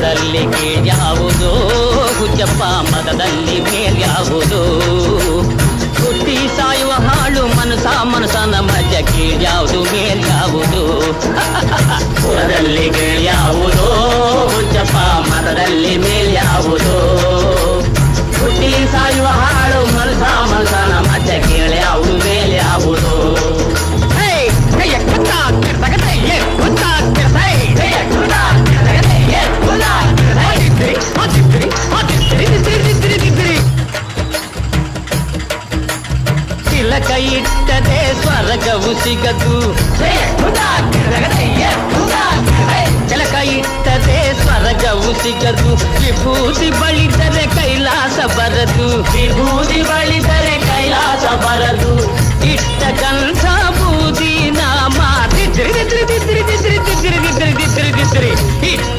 ಮದದಲ್ಲಿ ಕೀಳ್ಯಾವುದು ಹುಚ್ಚಪ್ಪ ಮದದಲ್ಲಿ ಮೇಲ್ಯಾವುದು ಹುಟ್ಟಿ ಸಾಯುವ ಹಾಳು ಮನಸನ ಮಜ ಕೀಳ್ಯಾವುದು ಮೇಲ್ಯಾವುದು ಮದದಲ್ಲಿ ಕೀಳ್ಯಾವುದು ಹುಚ್ಚಪ್ಪ ಮದದಲ್ಲಿ ಮೇಲ್ಯಾವುದು ಹುಟ್ಟಿ ಸಾಯುವ ಹಾಳು ಮನಸನ ಮಜ ಕೀಳ್ಯಾವುದು ಮೇಲ್ಯಾವುದು ತಿಲಕ ಇಟ್ಟದೆ ಸ್ವರ್ಗವು ಸಿಗದು ತಿಲಕ ಇಟ್ಟದೆ ಸ್ವರ್ಗವು ಸಿಗದು ವಿಭೂತಿ ಬಳಿದರೆ ಕೈಲಾಸ ಬರದು ವಿಭೂತಿ ಬಳಿದರೆ ಕೈಲಾಸ ಬರದು ಇಟ್ಟ ಕಂಠ ಬೂದಿ ನಾಮ ಇಟ್ಟ